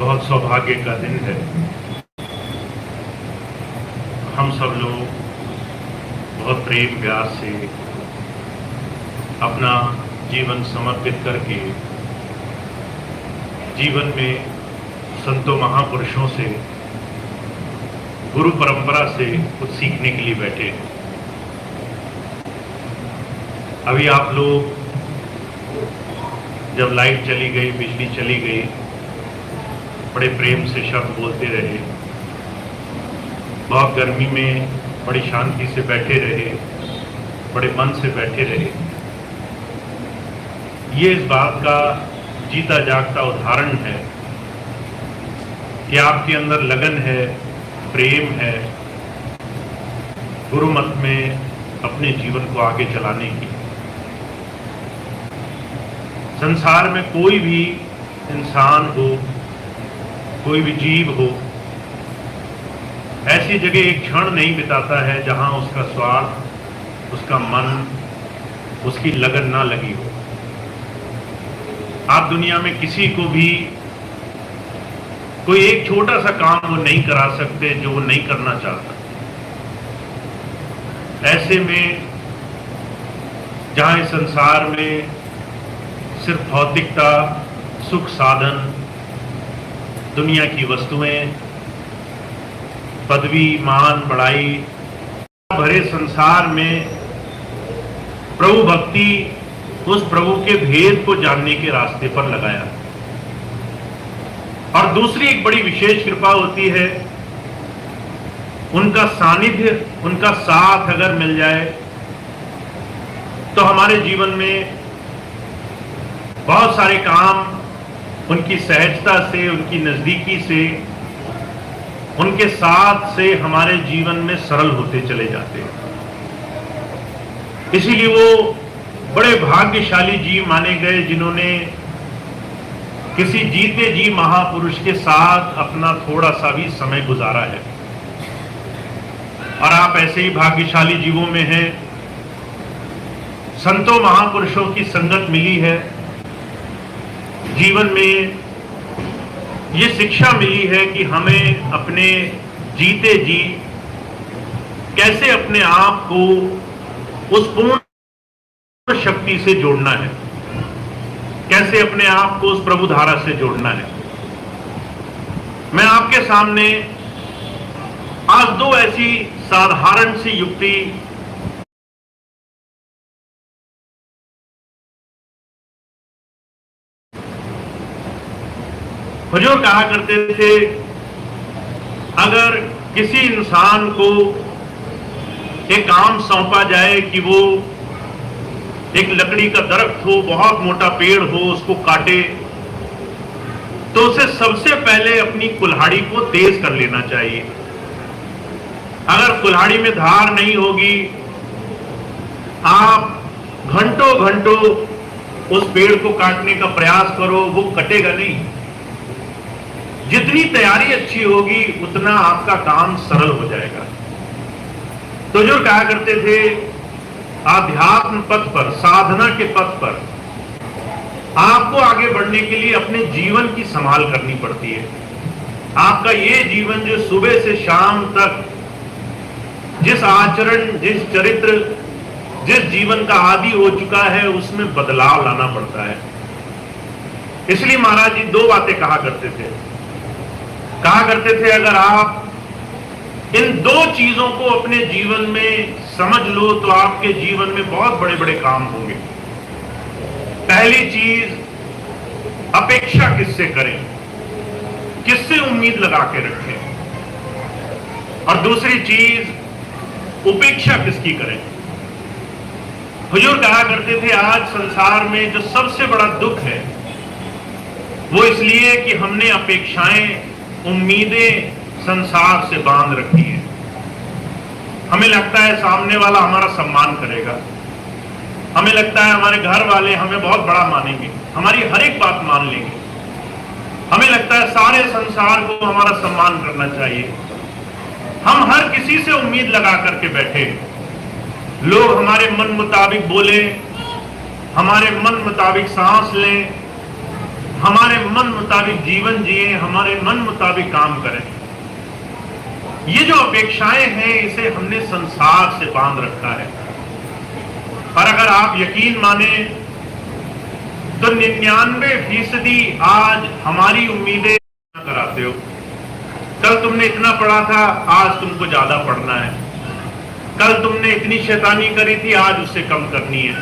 बहुत सौभाग्य का दिन है। हम सब लोग बहुत प्रेम प्यार से अपना जीवन समर्पित करके जीवन में संतों महापुरुषों से, गुरु परंपरा से कुछ सीखने के लिए बैठे हैं। अभी आप लोग जब लाइट चली गई, बिजली चली गई, बड़े प्रेम से शब्द बोलते रहे, बहुत गर्मी में बड़ी शांति से बैठे रहे, बड़े मन से बैठे रहे। ये इस बात का जीता जागता उदाहरण है कि आपके अंदर लगन है, प्रेम है गुरु मत में अपने जीवन को आगे चलाने की। संसार में कोई भी इंसान हो, कोई भी जीव हो, ऐसी जगह एक क्षण नहीं बिताता है जहां उसका स्वार्थ, उसका मन, उसकी लगन ना लगी हो। आप दुनिया में किसी को भी कोई एक छोटा सा काम वो नहीं करा सकते जो वो नहीं करना चाहता। ऐसे में जहां इस संसार में सिर्फ भौतिकता, सुख साधन, दुनिया की वस्तुएं, पदवी, मान, बड़ाई भरे संसार में प्रभु भक्ति, उस प्रभु के भेद को जानने के रास्ते पर लगाया। और दूसरी एक बड़ी विशेष कृपा होती है, उनका सानिध्य, उनका साथ अगर मिल जाए तो हमारे जीवन में बहुत सारे काम उनकी सहजता से, उनकी नजदीकी से, उनके साथ से हमारे जीवन में सरल होते चले जाते हैं। इसीलिए वो बड़े भाग्यशाली जीव माने गए जिन्होंने किसी जीते जी महापुरुष के साथ अपना थोड़ा सा भी समय गुजारा है। और आप ऐसे ही भाग्यशाली जीवों में हैं। संतों महापुरुषों की संगत मिली है, जीवन में ये शिक्षा मिली है कि हमें अपने जीते जी कैसे अपने आप को उस पूर्ण शक्ति से जोड़ना है, कैसे अपने आप को उस प्रभु धारा से जोड़ना है। मैं आपके सामने आज दो ऐसी साधारण सी युक्ति हुजूर कहा करते थे, अगर किसी इंसान को एक काम सौंपा जाए कि वो एक लकड़ी का दरख्त हो, बहुत मोटा पेड़ हो, उसको काटे, तो उसे सबसे पहले अपनी कुल्हाड़ी को तेज कर लेना चाहिए। अगर कुल्हाड़ी में धार नहीं होगी, आप घंटों घंटों उस पेड़ को काटने का प्रयास करो, वो कटेगा नहीं। जितनी तैयारी अच्छी होगी उतना आपका काम सरल हो जाएगा। तो जो कहा करते थे, आध्यात्म पथ पर, साधना के पथ पर आपको आगे बढ़ने के लिए अपने जीवन की संभाल करनी पड़ती है। आपका ये जीवन जो सुबह से शाम तक जिस आचरण, जिस चरित्र, जिस जीवन का आदी हो चुका है, उसमें बदलाव लाना पड़ता है। इसलिए महाराज जी दो बातें कहा करते थे। अगर आप इन दो चीजों को अपने जीवन में समझ लो तो आपके जीवन में बहुत बड़े बड़े काम होंगे। पहली चीज, अपेक्षा किससे करें, किससे उम्मीद लगा के रखें। और दूसरी चीज, उपेक्षा किसकी करें। हुजूर कहा करते थे, आज संसार में जो सबसे बड़ा दुख है वो इसलिए कि हमने अपेक्षाएं, उम्मीदें संसार से बांध रखी है। हमें लगता है सामने वाला हमारा सम्मान करेगा, हमें लगता है हमारे घर वाले हमें बहुत बड़ा मानेंगे, हमारी हर एक बात मान लेंगे, हमें लगता है सारे संसार को हमारा सम्मान करना चाहिए। हम हर किसी से उम्मीद लगा करके बैठे, लोग हमारे मन मुताबिक बोले, हमारे मन मुताबिक सांस लें, हमारे मन मुताबिक जीवन जिए, हमारे मन मुताबिक काम करें। ये जो अपेक्षाएं हैं इसे हमने संसार से बांध रखा है। और अगर आप यकीन माने तो 99% आज हमारी उम्मीदें कराते हो। कल तुमने इतना पढ़ा था, आज तुमको ज्यादा पढ़ना है। कल तुमने इतनी शैतानी करी थी, आज उससे कम करनी है।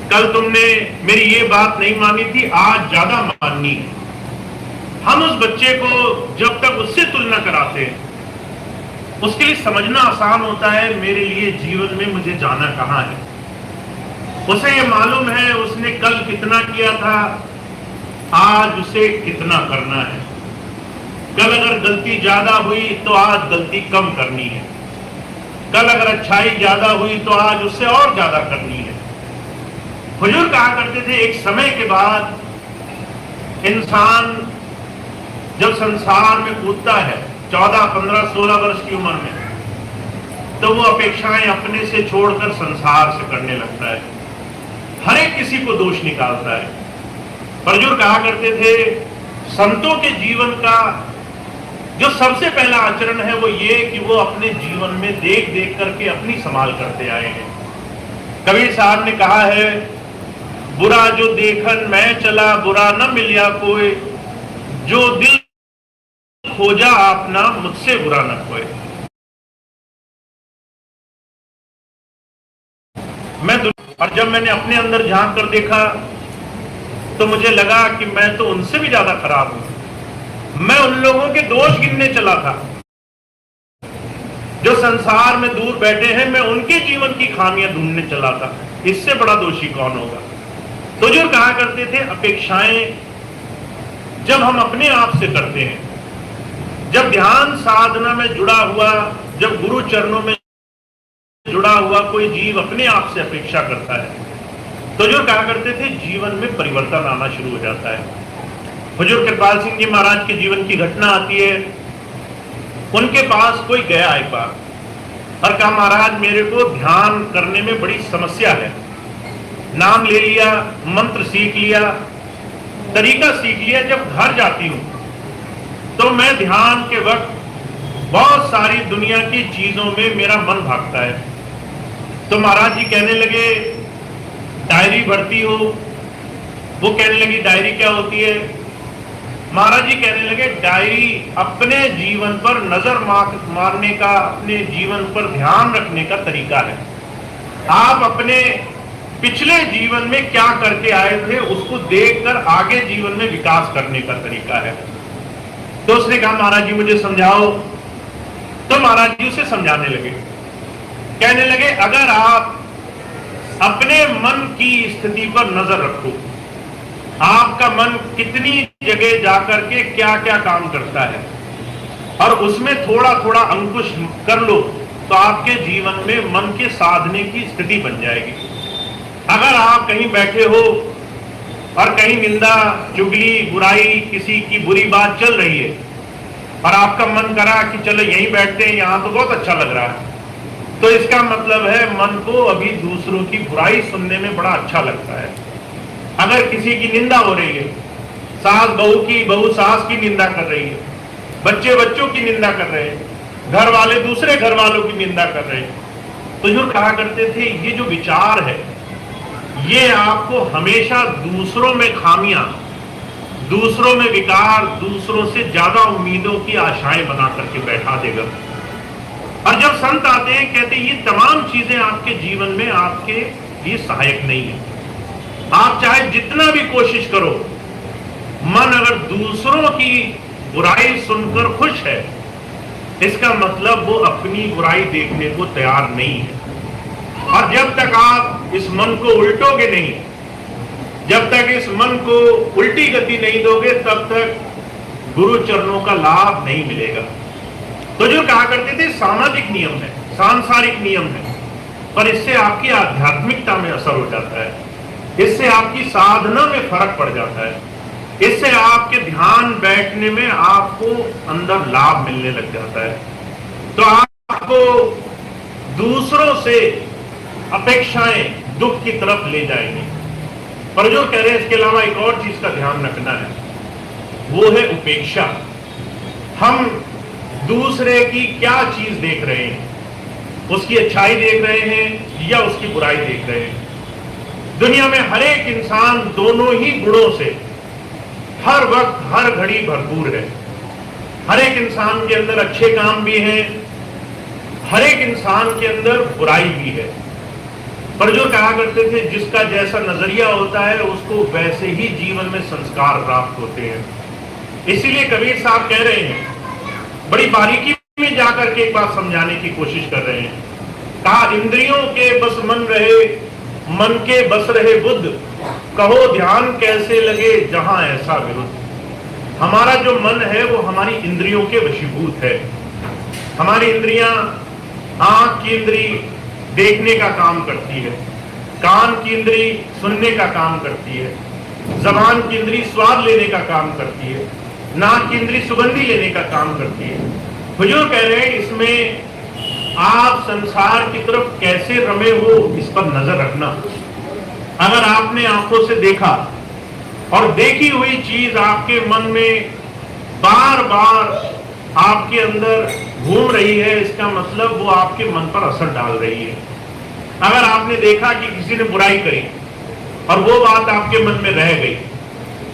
कल तुमने मेरी ये बात नहीं मानी थी, आज ज्यादा माननी है। हम उस बच्चे को जब तक उससे तुलना कराते हैं, उसके लिए समझना आसान होता है मेरे लिए जीवन में मुझे जाना कहां है। उसे ये मालूम है उसने कल कितना किया था, आज उसे कितना करना है। कल अगर गलती ज्यादा हुई तो आज गलती कम करनी है। कल अगर अच्छाई ज्यादा हुई तो आज उससे और ज्यादा करनी है। हुजूर कहा करते थे एक समय के बाद इंसान जब संसार में कूदता है 14, 15, 16 वर्ष की उम्र में, तो वो अपेक्षाएं अपने से छोड़कर संसार से करने लगता है। हर एक किसी को दोष निकालता है। हुजूर कहा करते थे संतों के जीवन का जो सबसे पहला आचरण है वो ये कि वो अपने जीवन में देख देख करके अपनी संभाल करते आए हैं। कबीर साहब ने कहा है, बुरा जो देखन मैं चला बुरा न मिलिया कोई, जो दिल खोजा आपना मुझसे बुरा न कोई। और जब मैंने अपने अंदर झांक कर देखा तो मुझे लगा कि मैं तो उनसे भी ज्यादा खराब हूं। मैं उन लोगों के दोष गिनने चला था जो संसार में दूर बैठे हैं, मैं उनके जीवन की खामियां ढूंढने चला था। इससे बड़ा दोषी कौन होगा। तो जो कहा करते थे अपेक्षाएं जब हम अपने आप से करते हैं, जब ध्यान साधना में जुड़ा हुआ, जब गुरु चरणों में जुड़ा हुआ कोई जीव अपने आप से अपेक्षा करता है, तो जो कहा करते थे जीवन में परिवर्तन आना शुरू हो जाता है। हुजूर कृपाल सिंह जी महाराज के जीवन की घटना आती है। उनके पास कोई गया एक बार और कहा, महाराज मेरे को ध्यान करने में बड़ी समस्या है। नाम ले लिया, मंत्र सीख लिया, तरीका सीख लिया। जब घर जाती हूं तो मैं ध्यान के वक्त बहुत सारी दुनिया की चीजों में मेरा मन भागता है। तो महाराज जी कहने लगे डायरी भरती हो? वो कहने लगी डायरी क्या होती है? महाराज जी कहने लगे डायरी अपने जीवन पर नजर मारने का, अपने जीवन पर ध्यान रखने का तरीका है। आप अपने पिछले जीवन में क्या करके आए थे उसको देखकर आगे जीवन में विकास करने का तरीका है। तो उसने कहा महाराज जी मुझे समझाओ। तो महाराज जी उसे समझाने लगे, कहने लगे अगर आप अपने मन की स्थिति पर नजर रखो, आपका मन कितनी जगह जाकर के क्या क्या काम करता है और उसमें थोड़ा थोड़ा अंकुश कर लो, तो आपके जीवन में मन के साधने की स्थिति बन जाएगी। अगर आप कहीं बैठे हो और कहीं निंदा, चुगली, बुराई, किसी की बुरी बात चल रही है और आपका मन करा कि चलो यहीं बैठते हैं, यहां तो बहुत अच्छा लग रहा है, तो इसका मतलब है मन को अभी दूसरों की बुराई सुनने में बड़ा अच्छा लगता है। अगर किसी की निंदा हो रही है, सास बहू की, बहू सास की निंदा कर रही है, बच्चे बच्चों की निंदा कर रहे हैं, घर वाले दूसरे घर वालों की निंदा कर रहे हैं, तो जो कहा करते थे ये जो विचार है ये आपको हमेशा दूसरों में खामियां, दूसरों में विकार, दूसरों से ज्यादा उम्मीदों की आशाएं बना करके बैठा देगा। और जब संत आते हैं कहते हैं ये तमाम चीजें आपके जीवन में आपके लिए सहायक नहीं है। आप चाहे जितना भी कोशिश करो, मन अगर दूसरों की बुराई सुनकर खुश है, इसका मतलब वो अपनी बुराई देखने को तैयार नहीं है। और जब तक आप इस मन को उल्टोगे नहीं, जब तक इस मन को उल्टी गति नहीं दोगे, तब तक गुरु चरणों का लाभ नहीं मिलेगा। तो जो कहा करते थे सामाजिक नियम है, सांसारिक नियम है, पर इससे आपकी आध्यात्मिकता में असर हो जाता है, इससे आपकी साधना में फर्क पड़ जाता है, इससे आपके ध्यान बैठने में आपको अंदर लाभ मिलने लग जाता है। तो आपको दूसरों से अपेक्षाएं दुख की तरफ ले जाएंगी। पर जो कह रहे हैं इसके अलावा एक और चीज का ध्यान रखना है, वो है उपेक्षा। हम दूसरे की क्या चीज देख रहे हैं, उसकी अच्छाई देख रहे हैं या उसकी बुराई देख रहे हैं। दुनिया में हर एक इंसान दोनों ही गुणों से हर वक्त हर घड़ी भरपूर है। हर एक इंसान के अंदर अच्छे काम भी हैं, हर एक इंसान के अंदर बुराई भी है। पर जो कहा करते थे, जिसका जैसा नजरिया होता है उसको वैसे ही जीवन में संस्कार प्राप्त होते हैं। इसीलिए कबीर साहब कह रहे हैं, बड़ी बारीकी में जाकर के एक बात समझाने की कोशिश कर रहे हैं। कहा, इंद्रियों के बस मन रहे, मन के बस रहे बुद्ध, कहो ध्यान कैसे लगे जहां ऐसा विरुद्ध। हमारा जो मन है वो हमारी इंद्रियों के वशीभूत है। हमारी इंद्रियां, आंख की इंद्री देखने का काम करती है, कान की इंद्री सुनने का काम करती है, जबान की इंद्री स्वाद लेने का काम करती है, नाक की इंद्री सुगंधी लेने का काम करती है। हुजूर कह रहे हैं, इसमें आप संसार की तरफ कैसे रमे हो इस पर नजर रखना। अगर आपने आंखों से देखा और देखी हुई चीज आपके मन में बार बार आपके अंदर घूम रही है, इसका मतलब वो आपके मन पर असर डाल रही है। अगर आपने देखा कि किसी ने बुराई करी और वो बात आपके मन में रह गई,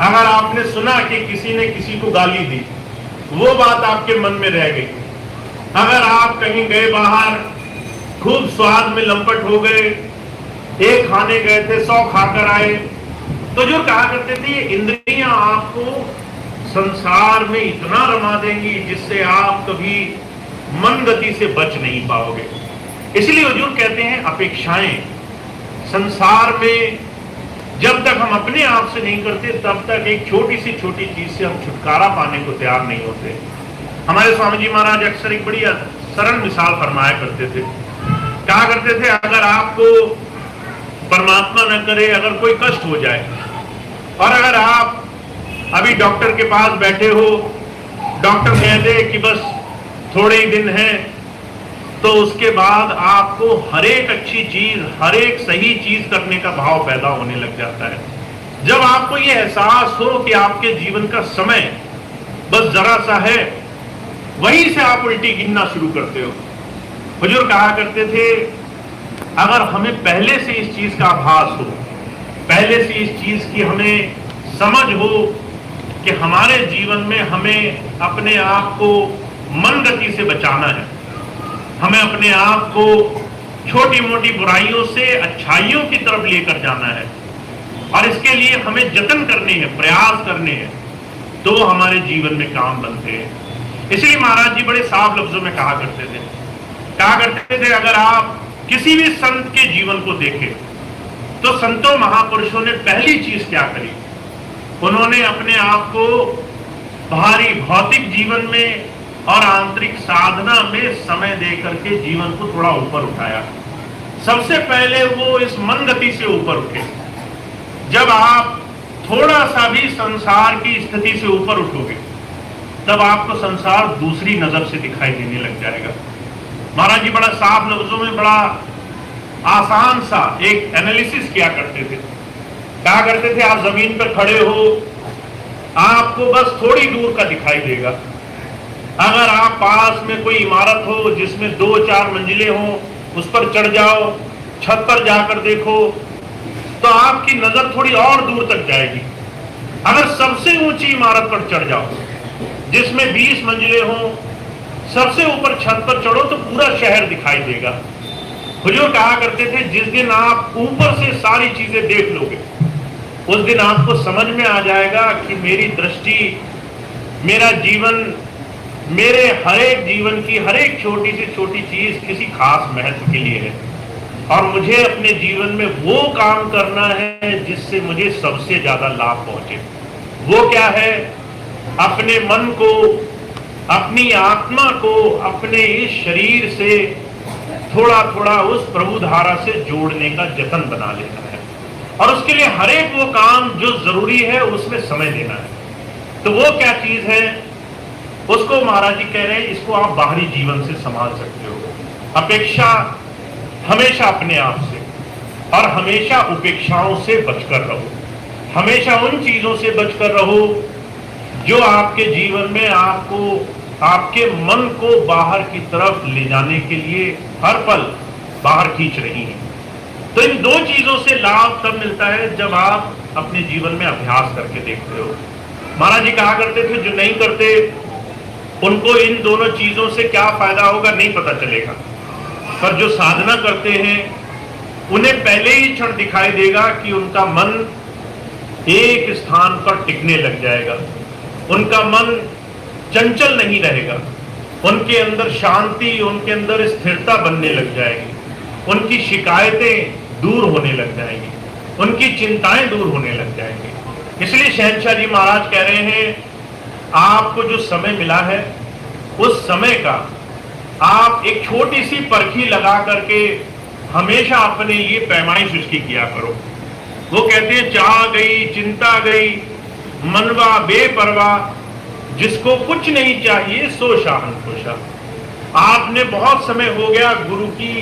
अगर आपने सुना कि किसी ने किसी को गाली दी, वो बात आपके मन में रह गई, अगर आप कहीं गए बाहर, खूब स्वाद में लंपट हो गए, एक खाने गए थे 100 खाकर आए, तो जो कहा करते थे, ये इंद्रियां आपको संसार में इतना रमा देंगी जिससे आप कभी मन गति से बच नहीं पाओगे। इसलिए हुजूर कहते हैं, अपेक्षाएं संसार में जब तक हम अपने आप से नहीं करते तब तक एक छोटी सी छोटी चीज से हम छुटकारा पाने को तैयार नहीं होते। हमारे स्वामी जी महाराज अक्सर एक बड़ी सरल मिसाल फरमाया करते थे। कहा करते थे, अगर आपको परमात्मा न करे अगर कोई कष्ट हो जाए और अगर आप अभी डॉक्टर के पास बैठे हो, डॉक्टर कह दे कि बस थोड़े ही दिन हैं, तो उसके बाद आपको हर एक अच्छी चीज, हर एक सही चीज करने का भाव पैदा होने लग जाता है। जब आपको यह एहसास हो कि आपके जीवन का समय बस जरा सा है, वहीं से आप उल्टी गिनना शुरू करते हो। हुजूर कहा करते थे, अगर हमें पहले से इस चीज का आभास हो, पहले से इस चीज की हमें समझ हो कि हमारे जीवन में हमें अपने आप को मन गति से बचाना है, हमें अपने आप को छोटी मोटी बुराइयों से अच्छाइयों की तरफ लेकर जाना है और इसके लिए हमें जतन करने हैं, प्रयास करने हैं, तो हमारे जीवन में काम बनते हैं। इसलिए महाराज जी बड़े साफ लफ्जों में कहा करते थे, अगर आप किसी भी संत के जीवन को देखें तो संतों महापुरुषों ने पहली चीज क्या करी, उन्होंने अपने आप को भारी भौतिक जीवन में और आंतरिक साधना में समय देकर के जीवन को थोड़ा ऊपर उठाया। सबसे पहले वो इस मन गति से ऊपर उठे। जब आप थोड़ा सा भी संसार की स्थिति से ऊपर उठोगे तब आपको संसार दूसरी नजर से दिखाई देने लग जाएगा। महाराज जी बड़ा साफ लफ्जों में बड़ा आसान सा एक एनालिसिस किया करते थे। कहा करते थे, आप जमीन पर खड़े हो, आपको बस थोड़ी दूर का दिखाई देगा। अगर आप पास में कोई इमारत हो जिसमें 2-4 मंजिलें हो, उस पर चढ़ जाओ, छत पर जाकर देखो तो आपकी नजर थोड़ी और दूर तक जाएगी। अगर सबसे ऊंची इमारत पर चढ़ जाओ जिसमें 20 मंजिलें हो, सबसे ऊपर छत पर चढ़ो तो पूरा शहर दिखाई देगा। हुजूर कहा करते थे, जिस दिन आप ऊपर से सारी चीजें देख लोगे उस दिन आपको समझ में आ जाएगा कि मेरी दृष्टि, मेरा जीवन, मेरे हर एक जीवन की हर एक छोटी से छोटी चीज किसी खास महत्व के लिए है और मुझे अपने जीवन में वो काम करना है जिससे मुझे सबसे ज्यादा लाभ पहुंचे। वो क्या है? अपने मन को, अपनी आत्मा को अपने इस शरीर से थोड़ा थोड़ा उस प्रभु धारा से जोड़ने का जतन बना लेना है और उसके लिए हर एक वो काम जो जरूरी है उसमें समय देना है। तो वो क्या चीज है उसको महाराज जी कह रहे हैं, इसको आप बाहरी जीवन से संभाल सकते हो। अपेक्षा हमेशा अपने आप से और हमेशा उपेक्षाओं से बचकर रहो। हमेशा उन चीजों से बचकर रहो जो आपके जीवन में आपको, आपके मन को बाहर की तरफ ले जाने के लिए हर पल बाहर खींच रही है। तो इन दो चीजों से लाभ तब मिलता है जब आप अपने जीवन में अभ्यास करके देखते हो। महाराज जी कहा करते थे जो नहीं करते उनको इन दोनों चीजों से क्या फायदा होगा नहीं पता चलेगा, पर जो साधना करते हैं उन्हें पहले ही क्षण दिखाई देगा कि उनका मन एक स्थान पर टिकने लग जाएगा, उनका मन चंचल नहीं रहेगा, उनके अंदर शांति, उनके अंदर स्थिरता बनने लग जाएगी, उनकी शिकायतें दूर होने लग जाएंगी, उनकी चिंताएं दूर होने लग जाएंगी। इसलिए शहंशाह जी महाराज कह रहे हैं आपको जो समय मिला है उस समय का आप एक छोटी सी परखी लगा करके हमेशा अपने लिए पैमाइश उसकी किया करो। वो कहते हैं चाह गई चिंता गई मनवा बेपरवाह, जिसको कुछ नहीं चाहिए सो शाहनशा। आपने बहुत समय हो गया गुरु की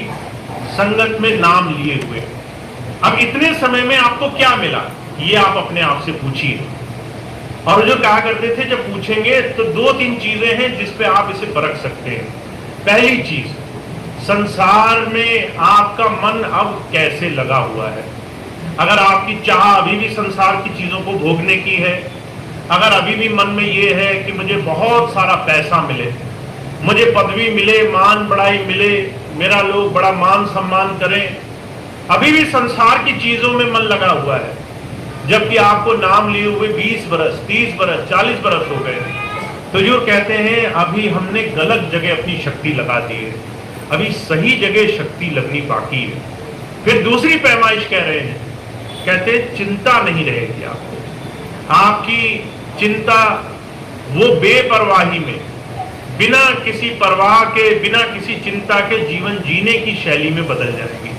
संगत में नाम लिए हुए, अब इतने समय में आपको क्या मिला ये आप अपने आप से पूछिए। और जो कहा करते थे जब पूछेंगे तो दो तीन चीजें हैं जिस पे आप इसे परख सकते हैं। पहली चीज, संसार में आपका मन अब कैसे लगा हुआ है। अगर आपकी चाह अभी भी संसार की चीजों को भोगने की है, अगर अभी भी मन में ये है कि मुझे बहुत सारा पैसा मिले, मुझे पदवी मिले, मान बढ़ाई मिले, मेरा लोग बड़ा मान सम्मान करें, अभी भी संसार की चीजों में मन लगा हुआ है, जबकि आपको नाम लिए हुए 20 बरस 30 बरस 40 बरस हो गए, तो जो कहते हैं अभी हमने गलत जगह अपनी शक्ति लगा दी है, अभी सही जगह शक्ति लगनी बाकी है। फिर दूसरी पैमाइश कह रहे हैं, कहते हैं चिंता नहीं रहेगी आपको, आपकी चिंता वो बेपरवाही में, बिना किसी परवाह के, बिना किसी चिंता के जीवन जीने की शैली में बदल जाएगी।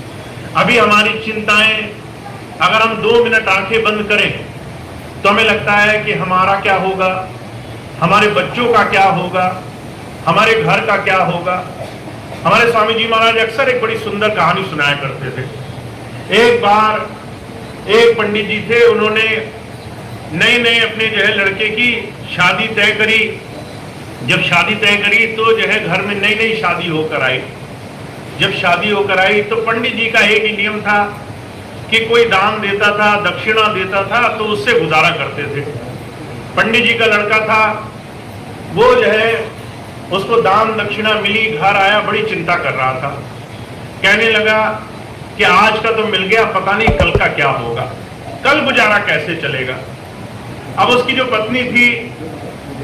अभी हमारी चिंताएं, अगर हम 2 मिनट आंखें बंद करें तो हमें लगता है कि हमारा क्या होगा, हमारे बच्चों का क्या होगा, हमारे घर का क्या होगा। हमारे स्वामी जी महाराज अक्सर एक बड़ी सुंदर कहानी सुनाया करते थे। एक बार एक पंडित जी थे, उन्होंने नए नए अपने जो है लड़के की शादी तय करी। जब शादी तय करी तो जो है घर में नई नई शादी होकर आई। जब शादी होकर आई तो पंडित जी का एक ही नियम था कि कोई दान देता था, दक्षिणा देता था तो उससे गुजारा करते थे। पंडित जी का लड़का था, वो जो है उसको दान दक्षिणा मिली, घर आया, बड़ी चिंता कर रहा था, कहने लगा कि आज का तो मिल गया, पता नहीं कल का क्या होगा, कल गुजारा कैसे चलेगा। अब उसकी जो पत्नी थी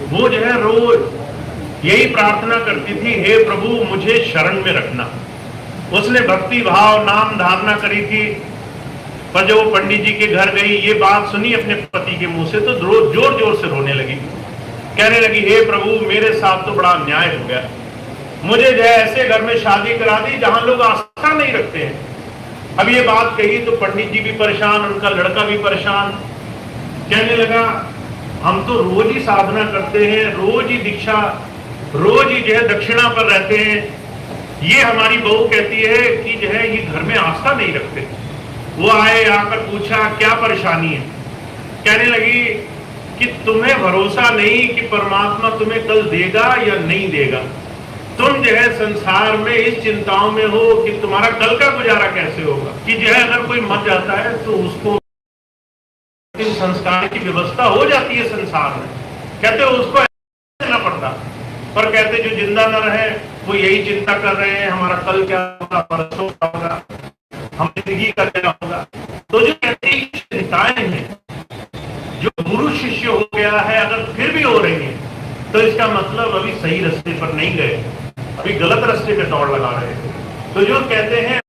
वो जो है रोज यही प्रार्थना करती थी, हे प्रभु मुझे शरण में रखना। उसने भक्ति भाव नाम धारणा करी थी, पर जब वो पंडित जी के घर गई, ये बात सुनी अपने पति के मुंह से, तो जोर जोर से रोने लगी, कहने लगी हे प्रभु मेरे साथ तो बड़ा अन्याय हो गया, मुझे जो है ऐसे घर में शादी करा दी जहां लोग आस्था नहीं रखते हैं। अब ये बात कही तो पंडित जी भी परेशान, उनका लड़का भी परेशान, कहने लगा हम तो रोज ही साधना करते हैं, रोज ही दीक्षा, रोज ही जो है दक्षिणा पर रहते हैं, ये हमारी बहू कहती है कि जो है ये घर में आस्था नहीं रखते। वो आए, आकर पूछा क्या परेशानी है, कहने लगी कि तुम्हें भरोसा नहीं कि परमात्मा तुम्हें कल देगा या नहीं देगा, तुम जो है संसार में इस चिंताओं में हो कि तुम्हारा कल का गुजारा कैसे होगा, कि जो है अगर कोई मर जाता है तो उसको संस्कार की व्यवस्था हो जाती है संसार में, कहते उसको देना पड़ता, पर कहते जो जिंदा न रहे वो यही चिंता कर रहे हैं हमारा कल क्या होगा, परसों क्या होगा, हम जिंदगी का क्या होगा। तो जो कहते हैं चिंताएं हैं, जो गुरु शिष्य हो गया है अगर फिर भी हो रही है तो इसका मतलब अभी सही रास्ते पर नहीं गए, अभी गलत रास्ते पे दौड़ लगा रहे हैं। तो जो कहते हैं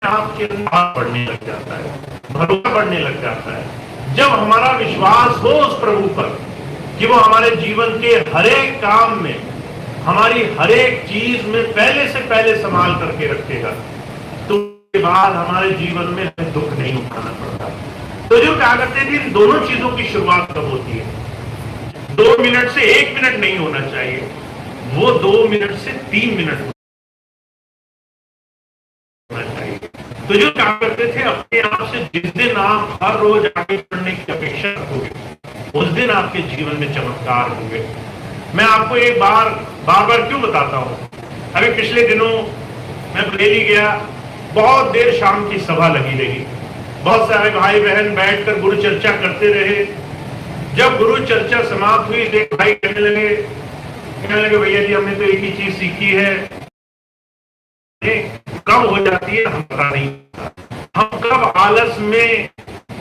आपके अंदर बढ़ने लग जाता है, भरोसा बढ़ने लग जाता है, जब हमारा विश्वास हो उस प्रभु पर कि वो हमारे जीवन के हरेक काम में, हमारी हरेक चीज में पहले से पहले संभाल करके रखेगा, तो उसके बाद हमारे जीवन में दुख नहीं उठाना पड़ता। तो जो क्या करते थे, इन दोनों चीजों की शुरुआत कब होती है? 2 मिनट से 1 मिनट नहीं होना चाहिए, वो 2 मिनट से 3 मिनट होना चाहिए। तो जो क्या करते थे, अपने आप से जिस दिन आप हर रोज आगे बढ़ने की अपेक्षा रखोगे, उस दिन आपके जीवन में चमत्कार होंगे। मैं आपको एक बार बार क्यों बताता हूं, अभी पिछले दिनों मैं बरेली गया, बहुत देर शाम की सभा लगी रही, बहुत सारे भाई बहन बैठकर गुरु चर्चा करते रहे। जब गुरु चर्चा समाप्त हुई, देख भाई कहने लगे भैया जी हमने तो एक ही चीज सीखी है, कब हो जाती है हम पता नहीं, हम कब आलस में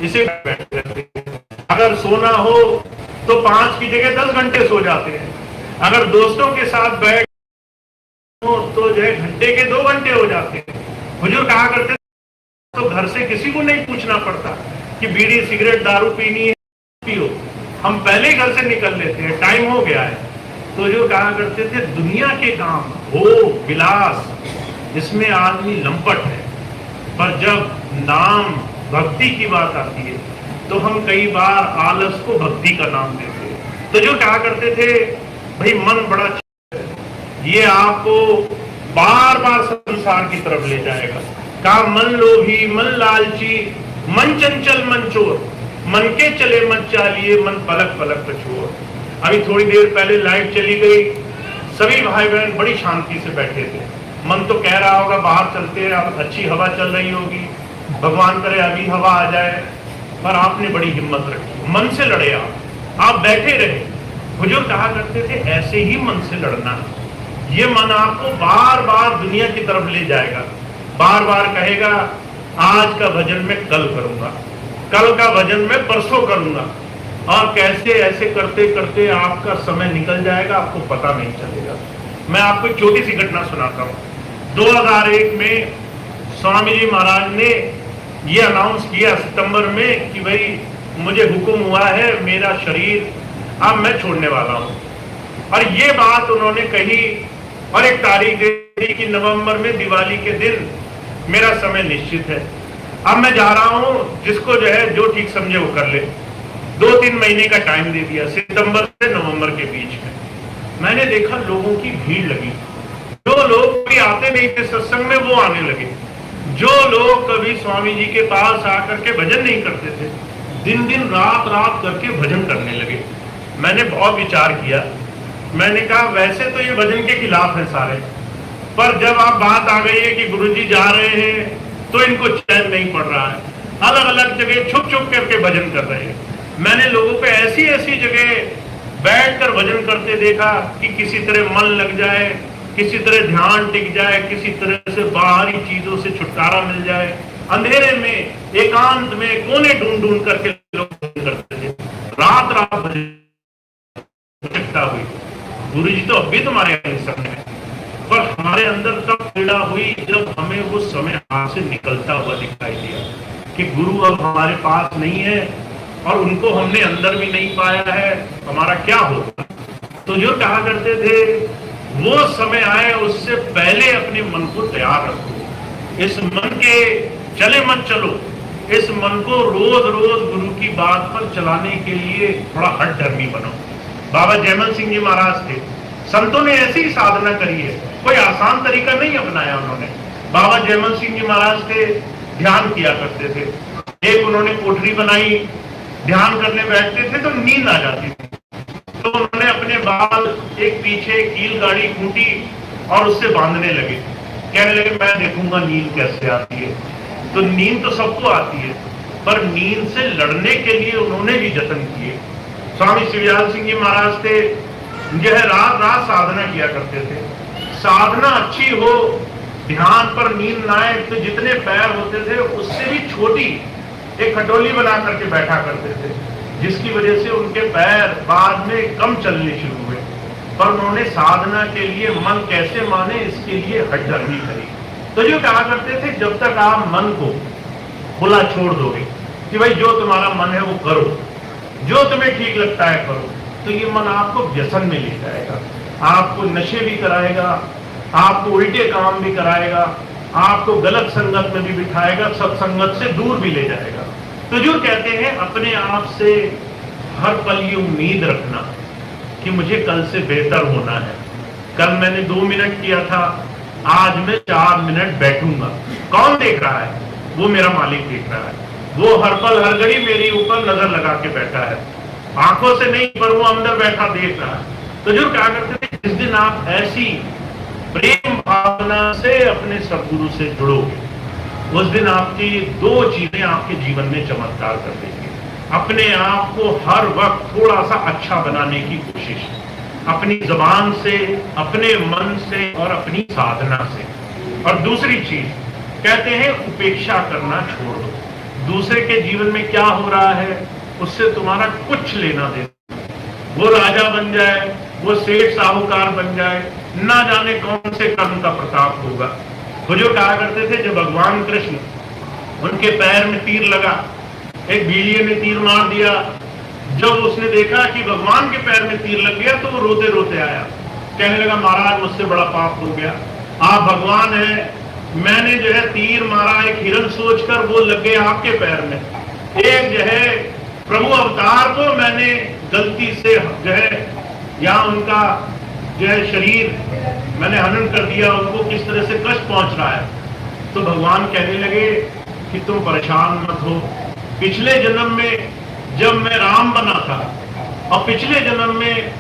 इसे बैठते रहते हैं। अगर सोना हो तो 5 की जगह 10 घंटे सो जाते हैं, अगर दोस्तों के साथ बैठ हो तो जो है घंटे के 2 घंटे हो जाते हैं। हुजूर कहा करते तो घर से किसी को नहीं पूछना पड़ता कि बीड़ी सिगरेट दारू पीनी है, पियो, हम पहले घर से निकल लेते हैं, टाइम हो गया है। तो जो कहा करते थे दुनिया के काम, भोग विलास, इसमें आदमी लंपट है, पर जब नाम भक्ति की बात आती है तो हम कई बार आलस को भक्ति का नाम देते हैं। तो जो कहा करते थे भाई मन बड़ा ये आपको बार बार संसार की तरफ ले जाएगा। कहा मन लोभी मन लालची मन चंचल मन चोर, मन के चले मत चालिए मन पलक पलक पे छोड़। अभी थोड़ी देर पहले लाइट चली गई, सभी भाई बहन बड़ी शांति से बैठे थे। मन तो कह रहा होगा बाहर चलते हैं, अब अच्छी हवा चल रही होगी, भगवान करे अभी हवा आ जाए, पर आपने बड़ी हिम्मत रखी, मन से लड़े, आप बैठे रहे। हुजूर कहा करते थे ऐसे ही मन से लड़ना है। ये मन आपको बार बार दुनिया की तरफ ले जाएगा, बार बार कहेगा आज का भजन मैं कल करूंगा, कल का भजन मैं परसों करूंगा, और कैसे ऐसे करते करते आपका समय निकल जाएगा, आपको पता नहीं चलेगा। मैं आपको एक छोटी सी घटना सुनाता हूँ। 2001 में स्वामी जी महाराज ने ये अनाउंस किया सितंबर में कि भाई मुझे हुक्म हुआ है, मेरा शरीर अब मैं छोड़ने वाला हूँ। और ये बात उन्होंने कही और एक तारीख दे दी कि नवंबर में दिवाली के दिन मेरा समय निश्चित है, अब मैं जा रहा हूँ, जिसको जो है जो ठीक समझे वो कर ले। 2-3 महीने का टाइम दे दिया, सितंबर से नवंबर के बीच में। मैंने देखा लोगों की भीड़ लगी, जो लोग भी आते नहीं थे सत्संग में वो आने लगे, जो लोग कभी स्वामी जी के पास आकर के भजन नहीं करते थे, दिन दिन रात रात करके भजन करने लगे। मैंने बहुत विचार किया, मैंने कहा वैसे तो ये भजन के खिलाफ है सारे, पर जब आप बात आ गई है कि गुरुजी जा रहे हैं तो इनको चैन नहीं पड़ रहा है, अलग अलग जगह छुप छुप करके भजन कर रहे हैं। मैंने लोगों को ऐसी ऐसी जगह बैठकर भजन करते देखा कि किसी तरह मन लग जाए, किसी तरह ध्यान टिक जाए, किसी तरह से बाहरी चीजों से छुटकारा मिल जाए। अंधेरे में एकांत में कोने ढूंढ ढूंढ करके लोग भजन करते थे, रात रात भजन हुई। गुरु जी तो अब भी तुम्हारे समय है, पर हमारे अंदर तब पीड़ा हुई जब हमें वो समय हाथ से निकलता हुआ दिखाई दिया कि गुरु अब हमारे पास नहीं है और उनको हमने अंदर भी नहीं पाया है, हमारा क्या होगा। तो जो कहा करते थे वो समय आए उससे पहले अपने मन को तैयार रखो, इस मन के चले मत चलो, इस मन को रोज रोज गुरु की बात पर चलाने के लिए थोड़ा हठधर्मी बनो। बाबा जयमल सिंह जी महाराज थे, संतों ने ऐसी ही साधना करी है, कोई आसान तरीका नहीं अपनाया उन्होंने। बाबा जयमल सिंह जी महाराज थे, ध्यान किया करते थे। एक उन्होंने कोठरी बनाई, ध्यान करने बैठते थे तो नींद आ जाती थी, तो उन्होंने अपने बाल एक पीछे कील गाड़ी खूंटी और उससे बांधने लगे। कहने लगे मैं देखूंगा नींद कैसे आती है। तो नींद तो सबको आती है, पर नींद से लड़ने के लिए उन्होंने भी जतन किए। स्वामी शिवयाल सिंह जी महाराज थे, यह रात रात साधना किया करते थे। साधना अच्छी हो, ध्यान पर नींद ना आए तो जितने पैर होते थे उससे भी छोटी एक खटोली बना करके बैठा करते थे, जिसकी वजह से उनके पैर बाद में कम चलने शुरू हुए। पर उन्होंने साधना के लिए मन कैसे माने इसके लिए हठधर्मी करी। तो जो कहा करते थे जब तक आप मन को खुला छोड़ दोगे कि भाई जो तुम्हारा मन है वो करो, जो तुम्हें ठीक लगता है करो, तो ये मन आपको व्यसन में ले जाएगा, आपको नशे भी कराएगा, आपको उल्टे काम भी कराएगा, आपको गलत संगत में भी बिठाएगा, सत्संगत से दूर भी ले जाएगा। तो जो कहते हैं अपने आप से हर पल ये उम्मीद रखना कि मुझे कल से बेहतर होना है। कल मैंने 2 मिनट किया था, आज मैं 4 मिनट बैठूंगा। कौन देख रहा है? वो मेरा मालिक देख रहा है, वो हर पल हर घड़ी मेरे ऊपर नजर लगा के बैठा है, आंखों से नहीं पर वो अंदर बैठा देख रहा है। तो जो क्या करते थे, जिस दिन आप ऐसी प्रेम भावना से अपने सदगुरु से जुड़ोगे, उस दिन आपकी दो चीजें आपके जीवन में चमत्कार कर देंगे। अपने आप को हर वक्त थोड़ा सा अच्छा बनाने की कोशिश, अपनी जबान से, अपने मन से और अपनी साधना से। और दूसरी चीज कहते हैं उपेक्षा करना छोड़ दो। दूसरे के जीवन में क्या हो रहा है उससे तुम्हारा कुछ लेना देना, वो राजा बन जाए, वो सेठ साहूकार बन जाए, ना जाने कौन से कर्म का प्रताप होगा। वो जो कहा करते थे, जब भगवान कृष्ण उनके पैर में तीर लगा, एक बीलिए ने तीर मार दिया, जब उसने देखा कि भगवान के पैर में तीर लग गया तो वो रोते रोते आया, कहने लगा महाराज मुझसे बड़ा पाप हो गया, आप भगवान हैं, मैंने जो है तीर मारा एक हिरण सोचकर, वो लग गया आपके पैर में। एक जो है प्रभु अवतार को मैंने गलती से जो है या उनका जो है शरीर मैंने हनन कर दिया, उनको किस तरह से कष्ट पहुंच रहा है। तो भगवान कहने लगे कि तुम परेशान मत हो, पिछले जन्म में जब मैं राम बना था और पिछले जन्म में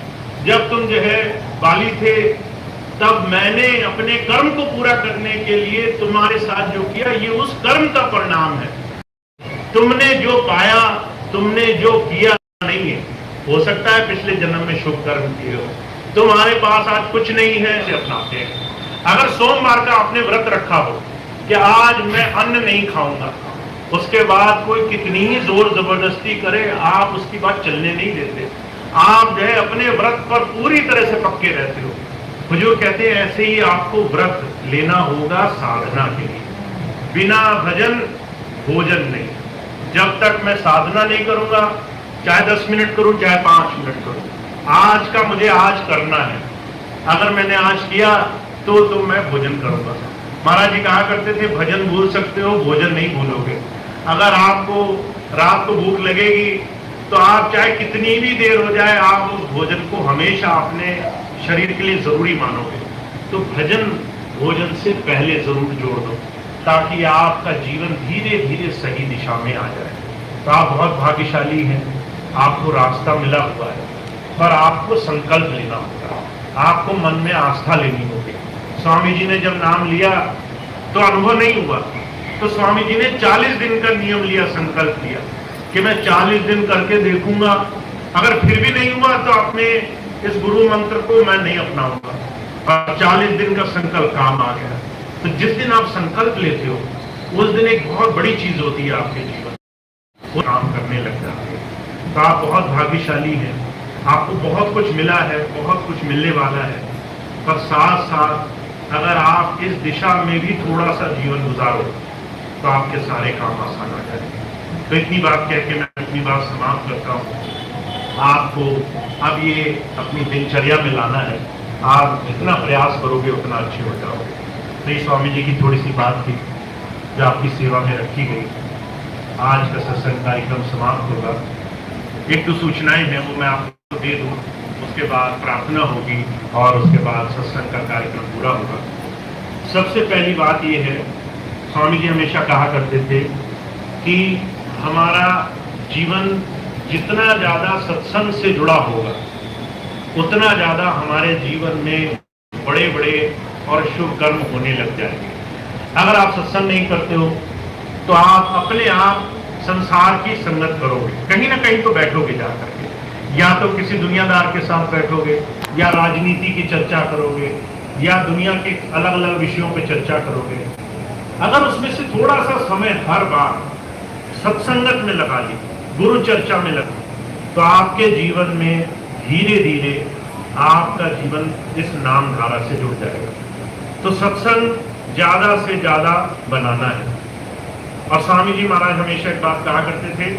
जब तुम जो है बाली थे, तब मैंने अपने कर्म को पूरा करने के लिए तुम्हारे साथ जो किया, ये उस कर्म का परिणाम है। तुमने जो पाया, तुमने जो किया नहीं है, हो सकता है पिछले जन्म में शुभ कर्म किए हो, तुम्हारे पास आज कुछ नहीं है, इसे अपनाते हैं। अगर सोमवार का आपने व्रत रखा हो कि आज मैं अन्न नहीं खाऊंगा, उसके बाद कोई कितनी ही जोर जबरदस्ती करे, आप उसकी बात चलने नहीं देते, आप जो है अपने व्रत पर पूरी तरह से पक्के रहते हो। हुजूर कहते हैं ऐसे ही आपको व्रत लेना होगा साधना के लिए। बिना भजन भोजन नहीं। जब तक मैं साधना नहीं करूंगा, चाहे 10 मिनट करूं चाहे 5 मिनट करूं, आज का मुझे आज करना है। अगर मैंने आज किया तो मैं भोजन करूंगा। महाराज जी कहा करते थे भजन भूल सकते हो, भोजन नहीं भूलोगे। अगर आपको रात को भूख लगेगी तो आप चाहे कितनी भी देर हो जाए, आप उस भोजन को हमेशा अपने शरीर के लिए जरूरी मानोगे। तो भजन भोजन से पहले जरूर जोड़ दो, ताकि आपका जीवन धीरे धीरे सही दिशा में आ जाए। तो आप बहुत भाग्यशाली हैं, आपको रास्ता मिला हुआ है, पर आपको संकल्प लेना होगा, आपको मन में आस्था लेनी होगी। स्वामी जी ने जब नाम लिया तो अनुभव नहीं हुआ, तो स्वामी जी ने 40 दिन का नियम लिया, संकल्प लिया कि मैं 40 दिन करके देखूंगा, अगर फिर भी नहीं हुआ तो अपने इस गुरु मंत्र को मैं नहीं अपनाऊंगा। और 40 दिन का संकल्प काम आ गया। तो जिस दिन आप संकल्प लेते हो, उस दिन एक बहुत बड़ी चीज होती है आपके जीवन, वो काम करने लग जाते हैं। तो आप बहुत भाग्यशाली हैं, आपको बहुत कुछ मिला है, बहुत कुछ मिलने वाला है। पर साथ साथ अगर आप इस दिशा में भी थोड़ा सा जीवन गुजारो तो आपके सारे काम आसान आ जाएंगे। तो इतनी बात कह के मैं अपनी बात समाप्त करता हूँ। आपको अब ये अपनी दिनचर्या में लाना है, आप जितना प्रयास करोगे उतना अच्छे हो जाओगे। तो ये स्वामी जी की थोड़ी सी बात थी जो आपकी सेवा में रखी गई। आज का सत्संग कार्यक्रम समाप्त होगा। एक दो सूचनाएं हैं वो मैं आपको दे दूं, उसके बाद प्रार्थना होगी और उसके बाद सत्संग का कार्यक्रम पूरा होगा। सबसे पहली बात ये है, स्वामी जी हमेशा कहा करते थे कि हमारा जीवन जितना ज्यादा सत्संग से जुड़ा होगा, उतना ज्यादा हमारे जीवन में बड़े बड़े और शुभ कर्म होने लग जाएंगे। अगर आप सत्संग नहीं करते हो तो आप अपने आप संसार की संगत करोगे, कहीं ना कहीं तो बैठोगे जाकर के, या तो किसी दुनियादार के साथ बैठोगे, या राजनीति की चर्चा करोगे, या दुनिया के अलग अलग विषयों पर चर्चा करोगे। अगर उसमें से थोड़ा सा समय हर बार सत्संगत में लगा ली, गुरु चर्चा में लगा, तो आपके जीवन में धीरे धीरे आपका जीवन इस नाम धारा से जुड़ जाएगा। तो सत्संग ज्यादा से ज्यादा बनाना है। और स्वामी जी महाराज हमेशा एक बात कहा करते थे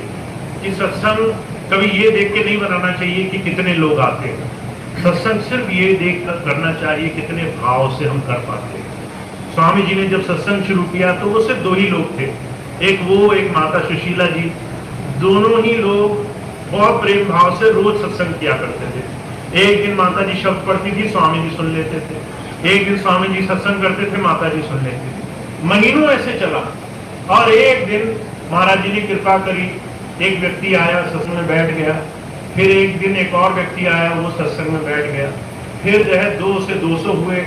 कि सत्संग कभी ये देख के नहीं बनाना चाहिए कि कितने लोग आते हैं, सत्संग सिर्फ ये देख कर करना चाहिए कितने भाव से हम कर पाते हैं। स्वामी जी ने जब सत्संग शुरू किया तो वो सिर्फ 2 ही लोग थे, एक वो, एक माता सुशीला जी। दोनों ही लोग बहुत प्रेम भाव से रोज सत्संग किया करते थे। एक दिन माता जी शब्द पढ़ती थी, स्वामी जी सुन लेते थे, एक दिन स्वामी जी सत्संग करते थे, माता जी सुन लेते थे। महीनों ऐसे चला। और एक दिन महाराज जी ने कृपा करी, एक व्यक्ति आया सत्संग में बैठ गया, फिर एक दिन एक और व्यक्ति आया वो सत्संग में बैठ गया, फिर जो है 2 से 200 हुए,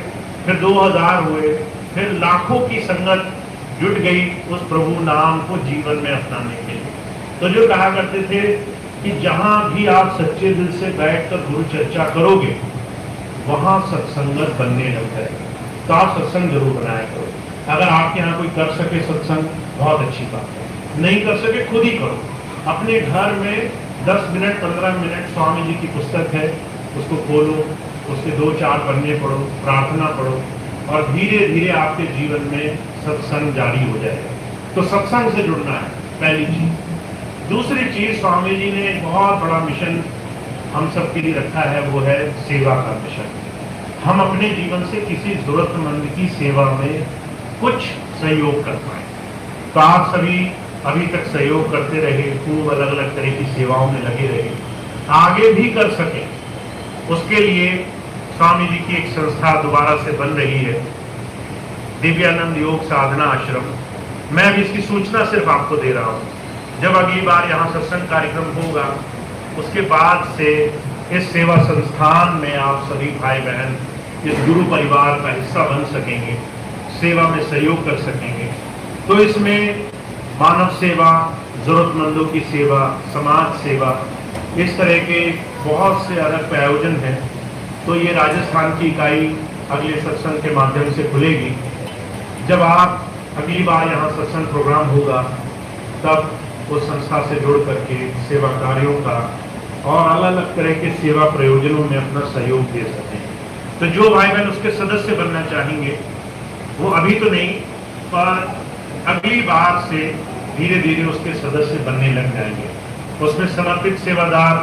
फिर 2000 हुए, फिर लाखों की संगत जुट गई उस प्रभु नाम को जीवन में अपनाने के लिए। तो जो कहा करते थे कि जहां भी आप सच्चे दिल से बैठकर गुरु चर्चा करोगे वहां सत्संगत बनने लग जाएगी। तो आप सत्संग जरूर बनाया करो। अगर आपके यहाँ कोई कर सके सत्संग, बहुत अच्छी बात है, नहीं कर सके खुद ही करो। अपने घर में 10 मिनट 15 मिनट स्वामी जी की पुस्तक है उसको खोलो, उसके 2-4 पन्ने पढ़ो, प्रार्थना पढ़ो, और धीरे धीरे आपके जीवन में सत्संग जारी हो जाएगा। तो सत्संग से जुड़ना है पहली चीज। दूसरी चीज, स्वामी जी ने एक बहुत बड़ा मिशन हम सबके लिए रखा है, वो है सेवा का मिशन। हम अपने जीवन से किसी जरूरतमंद की सेवा में कुछ सहयोग कर पाए। तो आप सभी अभी तक सहयोग करते रहे, खूब अलग अलग तरह की सेवाओं में लगे रहे, आगे भी कर सके उसके लिए स्वामी जी की एक संस्था दोबारा से बन रही है, दिव्यानंद योग साधना आश्रम। मैं अभी इसकी सूचना सिर्फ आपको दे रहा हूँ। जब अगली बार यहाँ सत्संग कार्यक्रम होगा उसके बाद से इस सेवा संस्थान में आप सभी भाई बहन इस गुरु परिवार का हिस्सा बन सकेंगे, सेवा में सहयोग कर सकेंगे। तो इसमें मानव सेवा, जरूरतमंदों की सेवा, समाज सेवा, इस तरह के बहुत से अलग आयोजन हैं। तो ये राजस्थान की इकाई अगले सत्संग के माध्यम से खुलेगी। जब आप अगली बार यहाँ सत्संग प्रोग्राम होगा तब उस संस्था से जुड़ करके सेवा कार्यों का और अलग अलग तरह के सेवा प्रयोजनों में अपना सहयोग दे सकें। तो जो भाई बहन उसके सदस्य बनना चाहेंगे वो अभी तो नहीं, पर अगली बार से धीरे धीरे उसके सदस्य बनने लग जाएंगे। उसमें समर्पित सेवादार,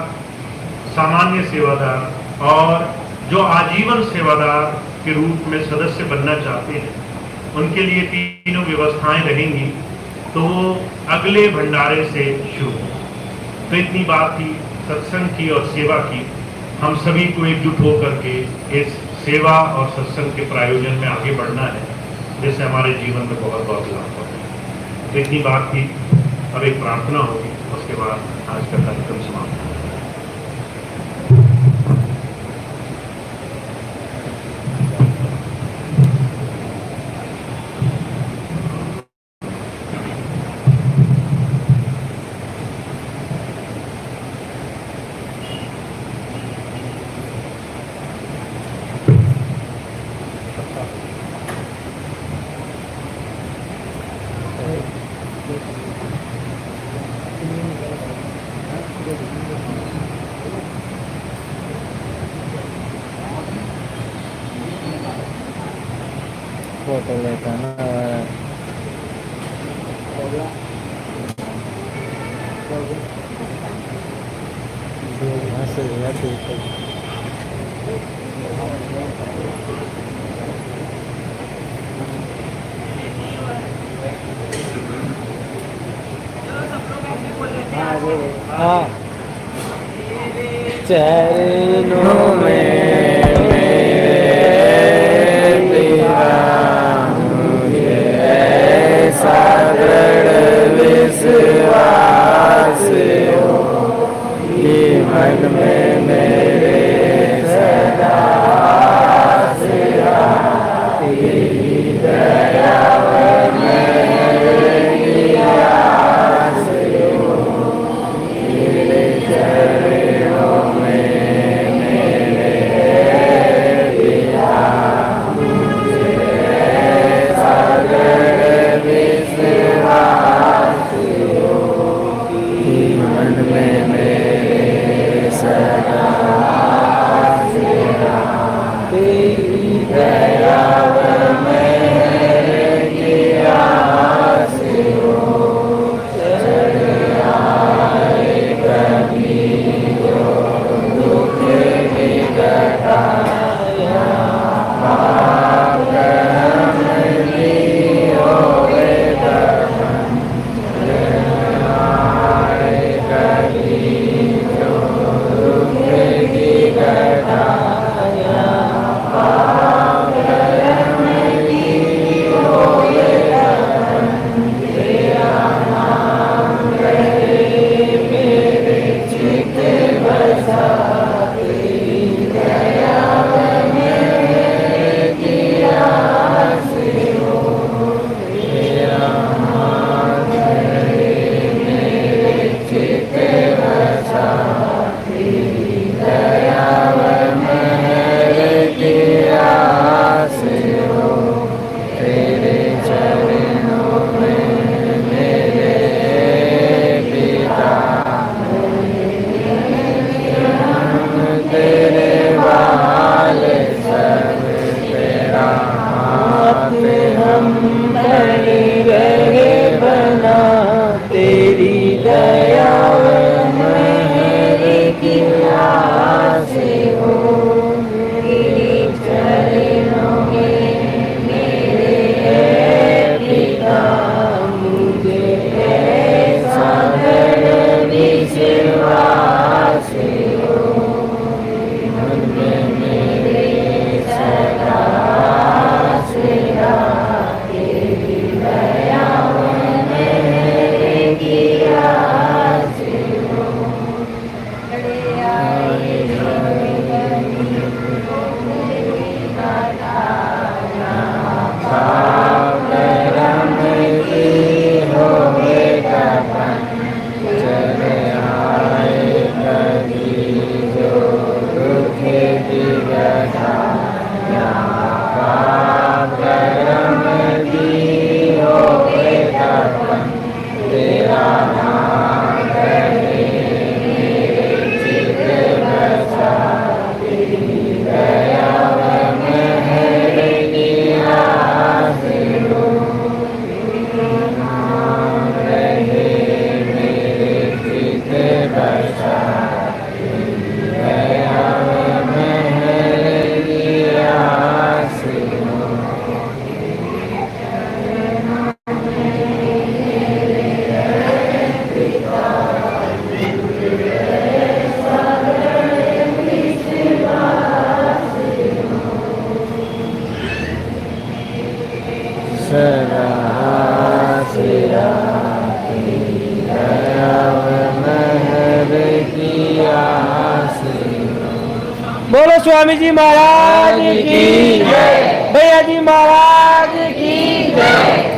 सामान्य सेवादार और जो आजीवन सेवादार के रूप में सदस्य बनना चाहते हैं उनके लिए तीनों व्यवस्थाएं रहेंगी। तो वो अगले भंडारे से शुरू। तो इतनी बात थी सत्संग की और सेवा की। हम सभी को एकजुट होकर के इस सेवा और सत्संग के प्रायोजन में आगे बढ़ना है, जिससे हमारे जीवन में बहुत बहुत लाभ होगा। तो इतनी बात थी। अब एक प्रार्थना होगी, उसके बाद आज का कार्यक्रम समाप्त होगा। फोटो लेता ना हाँ चरणों में विश्वास हो कि मन में मेरे सदा तेरी दया मेरी आस हो। तेरे चरणों में मेरे पिता मुझे सागर विश्वास मन में मेरे रहा सिया की दया व मेहर की आस। बोलो स्वामी जी महाराज की जय, भैया जी महाराज की जय।